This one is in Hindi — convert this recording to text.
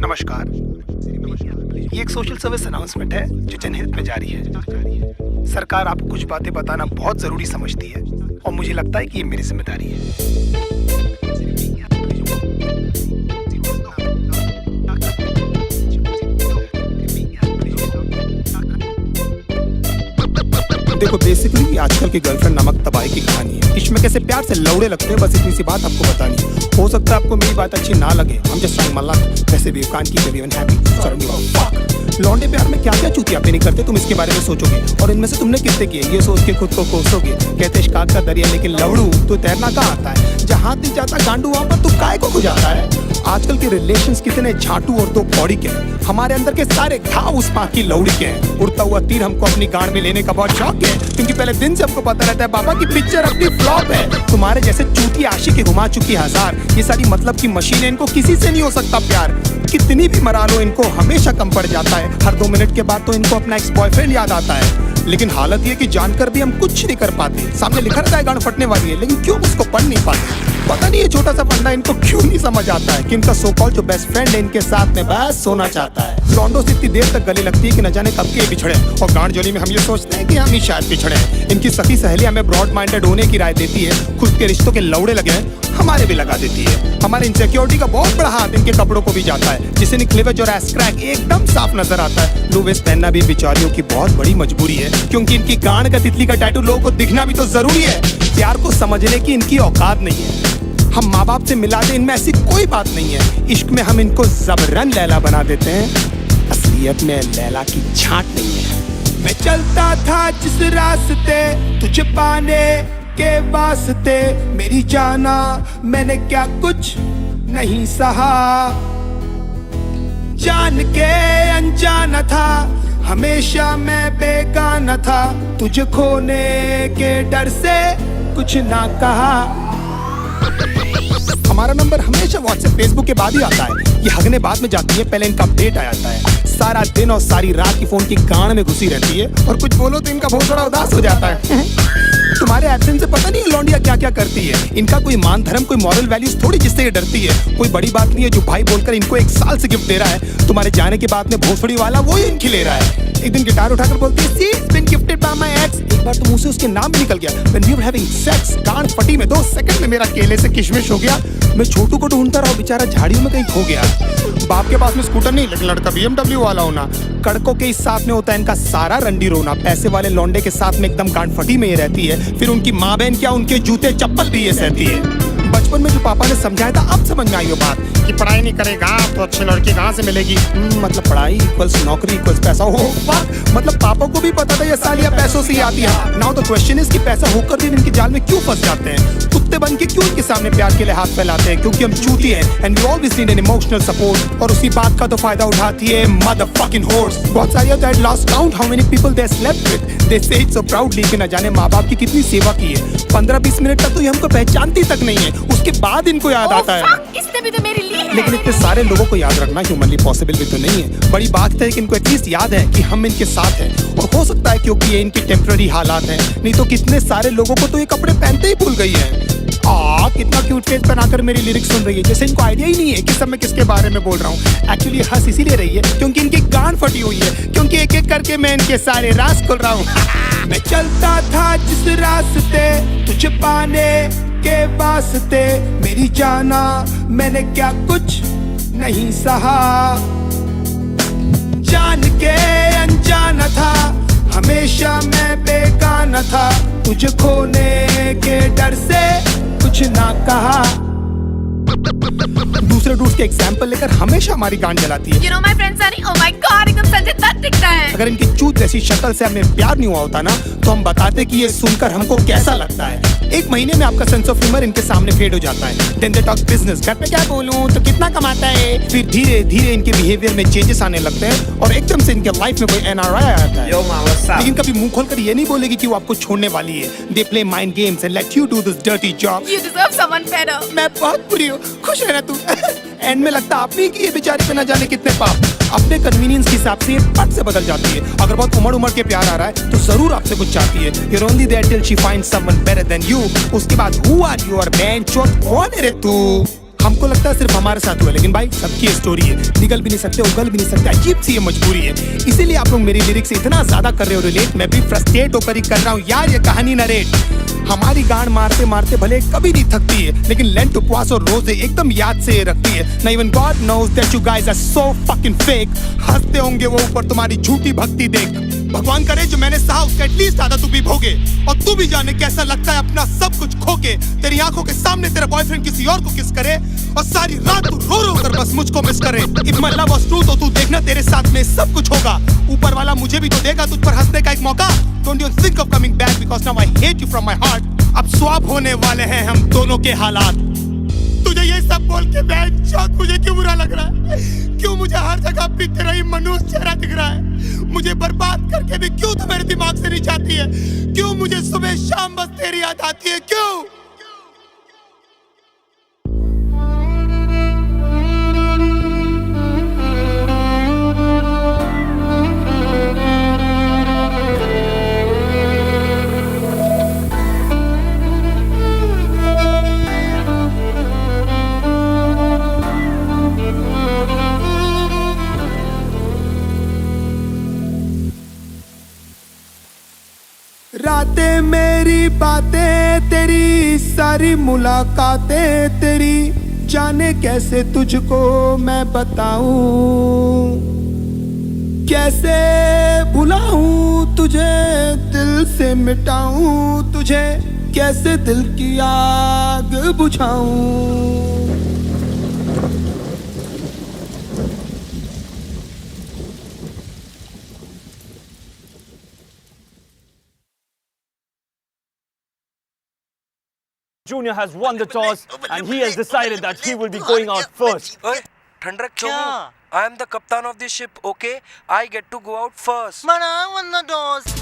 नमस्कार। ये एक सोशल सर्विस अनाउंसमेंट है जो जनहित में जारी है। सरकार आपको कुछ बातें बताना बहुत जरूरी समझती है और मुझे लगता है कि ये मेरी जिम्मेदारी है। देखो, बेसिकली आजकल की गर्लफ्रेंड नामक तबाही की कहानी है। इश्क में कैसे प्यार से लौड़े लगते हैं, बस इतनी सी बात आपको बतानी है। हो सकता है आपको मेरी बात अच्छी ना लगे, हम जस्ट ट्राइंग माय लक। वैसे भी कान की एवरीवन हैप्पी, सडनली फक। लौंडे प्यार में क्या क्या चूतियापे नहीं करते, तुम इसके बारे में सोचोगे और इनमें से तुमने कितने किए ये सोच के खुद को कोसोगे। कहते इश्काक का दरिया लेकिन लवड़ू तो तैरना कहाँ आता है। जहाँ दिख जाता गांडू वहाँ पर तू काय को गुजारता है। आजकल के रिलेशंस कितने झाटू और दो कौड़ी के हैं। हमारे अंदर के सारे घाव उस पाक की लौड़ी के हैं। उड़ता हुआ तीर हमको अपनी गाड़ में लेने का बहुत शौक है, क्योंकि पहले दिन से हमको पता रहता है बाबा की पिक्चर अपनी फ्लॉप है। तुम्हारे जैसे चूती आशिक के घुमा चुकी हजार, ये सारी मतलब की मशीन है, इनको किसी से नहीं हो सकता प्यार। कितनी भी मरा लो इनको हमेशा कम पड़ जाता है। हर 2 मिनट के बाद तो इनको अपना एक्स बॉयफ्रेंड याद आता है। लेकिन हालत ये कि जानकर भी हम कुछ नहीं कर पाते। सामने लिखा रहता है गांड फटने वाली है, लेकिन क्यों उसको पढ़ नहीं पाते। पता नहीं ये छोटा सा फंडा इनको क्यों नहीं समझ आता है कि इनका सो कॉल्ड जो बेस्ट फ्रेंड है इनके साथ में बस सोना चाहता है। लॉन्डो से इतनी देर तक गले लगती है कि न जाने कब के बिछड़े, और गांड जोली में हम ये सोचते हैं कि हम ही शायद पिछड़े हैं। इनकी सखी सहेली हमें ब्रॉड माइंडेड होने की राय देती है। खुद के रिश्तों के लौड़े लगे हैं हमारे भी लगा देती है। हमारे इनसिक्योरिटी का बहुत बड़ा हाथ इनके कपड़ों को भी जाता है, जिससे क्लीवेज और एस क्रैक एकदम साफ नजर आता है। लो वेस्ट पहनना भी बेचारियों की बहुत बड़ी मजबूरी है, क्योंकि इनकी गांड का तितली का टैटू लोगों को दिखना भी तो जरूरी है। प्यार को समझने की इनकी औकात नहीं है। हम माँ बाप से मिला दे, इनमें ऐसी कोई बात नहीं है। इश्क में हम इनको जबरन लैला बना देते हैं, असलियत में लैला की छांट नहीं है। मैं चलता था जिस रास्ते तुझे पाने के वास्ते, मेरी जाना मैंने क्या कुछ नहीं सहा। जान के अनजाना था, हमेशा मैं बेगाना था, तुझे खोने के डर से कुछ ना कहा। हमारा नंबर हमेशा व्हाट्सएप फेसबुक के बाद ही आता है। ये हगने बाद में जाती है, पहले इनका अपडेट आ जाता है। सारा दिन और सारी रात की फोन की गांड में घुसी रहती है, और कुछ बोलो तो इनका बहुत बड़ा उदास हो जाता है। तुम्हारे एब्सेंस से पता नहीं है लौंडिया क्या क्या करती है। इनका कोई मान धर्म कोई मॉरल वैल्यूज थोड़ी जिससे ये डरती है। कोई बड़ी बात नहीं है जो भाई बोलकर इनको 1 साल से गिफ्ट दे रहा है। तुम्हारे जाने के बाद में भोसड़ी वाला वो ही इनकी ले रहा है। एक दिन गिटार उठाकर बोलती है see it's been gifted by my ex. एक बार तो मुंह से उसके नाम भी निकल गया। When we were having sex, गांड फटी में 2 सेकंड में मेरा केले से किशमिश हो गया। मैं छोटू को ढूंढता रहा, बेचारा झाड़ियों में कहीं खो गया। बाप के पास में स्कूटर नहीं, लेकिन लड़का BMW वाला होना। कड़कों के इस साथ में होता है इनका सारा रंडी रोना। पैसे वाले लौंडे के साथ में एकदम गांड फटी में ये रहती है। फिर उनकी माँ बहन क्या, उनके जूते चप्पल भी ये सहती है। बचपन में जो पापा ने समझाया था अब समझ में आई वो बात कि पढ़ाई नहीं करेगा तो अच्छी लड़की कहाँ से मिलेगी। मतलब पढ़ाई इक्वल्स नौकरी इक्वल्स पैसा। हो मतलब पापा को भी पता था ये सालिया पैसों से ही आती है। नाउ द क्वेश्चन इज कि पैसा होकर भी इनके जाल में क्यों फंस जाते हैं। कुत्ते बन के क्यों इनके सामने प्यार के लिए हाथ फैलाते हैं, क्योंकि हम चूती हैं and we always need an emotional support. और उसी बात का तो फायदा उठाती है मदरफकिंग होर्स। बहुत सारी होता है lost count how many people they slept with, they say it so proudly कि न जाने माँ बाप की कितनी सेवा की है। 15-20 मिनट तक तो ये हमको पहचानती तक नहीं है, उसके बाद इनको याद आता है। इसने भी तो मेरी ली है। लेकिन इतने सारे लोगों को याद रखना ह्यूमनली पॉसिबल भी तो नहीं है। बड़ी बात है कि इनको एटलीस्ट याद है कि हम इनके साथ हैं, और हो सकता है क्योंकि ये इनकी टेम्पररी हालात हैं। नहीं तो कितने सारे लोगों को तो ये कपड़े पहनते ही भूल गई है। कितना क्यूट फेस बनाकर मेरी लिरिक्स सुन रही है, जैसे इनको आइडिया ही नहीं है कि सब मैं किसके बारे में बोल रहा हूँ। एक्चुअली हंस इसीलिए रही है क्योंकि इनकी गांड फटी हुई है, क्योंकि एक एक करके मैं इनके सारे राज खोल रहा हूँ। मैं चलता था जिस रास्ते तुझे पाने के वास्ते, मेरी जाना मैंने क्या कुछ नहीं सहा। जान के अनजाना था, हमेशा मैं बेगाना था, तुझे खोने के डर से कुछ ना कहा। दूसरे डूड्स के एग्जाम्पल लेकर हमेशा हमारी गांड जलाती है। You know my friend Sunny, oh my God, एकदम संजय दत्त दिखता है। अगर इनकी चूत जैसी शक्ल से हमें प्यार नहीं हुआ होता ना, तो हम बताते कि ये सुनकर हमको कैसा लगता है। 1 महीने में आपका सेंस ऑफ ह्यूमर इनके सामने फेड हो जाता है। देन दे टॉक बिजनेस, घर पे क्या बोलूं तो कितना कमाता है। फिर धीरे धीरे इनके बिहेवियर में चेंजेस आने लगते हैं, और एकदम से इनके लाइफ में कोई NRI आ जाता है। लेकिन कभी मुंह खोलकर ये नहीं बोलेगी कि वो आपको छोड़ने वाली है। They play mind games and let you do this dirty job. You deserve someone better. मैं बहुत बुरी हूँ, खुश है ना तू। एंड में लगता आपने कि ये बेचारे पे ना जाने कितने पाप। अपने कन्वीनियंस के हिसाब से ये पट से बदल जाती है। अगर बहुत उमड़ के प्यार आ रहा है तो जरूर आपसे कुछ चाहती है। You're only there till she finds someone better than you। उसके बाद who are you और man चौथ कौन है रे तू। हम आपको लगता है सिर्फ हमारे साथ हुआ, लेकिन भाई सबकी स्टोरी है। निकल भी नहीं सकते, उगल भी नहीं सकते, अजीब सी ये मजबूरी है। इसीलिए आप लोग मेरी लिरिक्स से इतना ज्यादा कर रहे हो रिलेट, मैं भी फ्रस्ट्रेट होकर ही कर रहा हूँ यार ये कहानी नरेट। हमारी गांड मारते मारते भले कभी नहीं थकती है, लेकिन लेंट उपवास और रोजे एकदम याद से रखती है ना। Even God knows that you guys are so fucking fake. हंसते होंगे वो ऊपर तुम्हारी झूठी भक्ति देख। भगवान करे जो मैंने सहा उसका एटलीस्ट आधा तू भी भोगे, और तू भी जाने कैसा लगता है अपना सब कुछ खोके। तेरी आंखों के सामने तेरा बॉयफ्रेंड किसी और को किस करे, और सारी रात तू रो रो कर बस मुझको मिस करे। If my love was true तो तू देखना तेरे साथ में सब कुछ होगा। ऊपर वाला मुझे भी तो देगा तुझ पर हंसने का एक मौका। Don't you think of coming back because now I hate you from my heart. अब स्वैप होने वाले हैं हम दोनों के हालात। तुझे ये सब बोल के बेंचौत मुझे क्यों बुरा लग रहा है? क्यों मुझे हर जगह भी तेरा ही मनुष्य चेहरा दिख रहा है? मुझे बर्बाद करके भी क्यों तू मेरे दिमाग से नहीं जाती है? क्यों मुझे सुबह शाम बस तेरी याद आती है? क्यों? रातें मेरी बातें तेरी, सारी मुलाकातें तेरी, जाने कैसे तुझको मैं बताऊं, कैसे भुलाऊं तुझे, दिल से मिटाऊं तुझे, कैसे दिल की आग बुझाऊं। Junior has won the toss and he has decided that he will be going out first. ठंड रख क्यों? I am the captain of the ship, okay? I get to go out first. But I won the toss.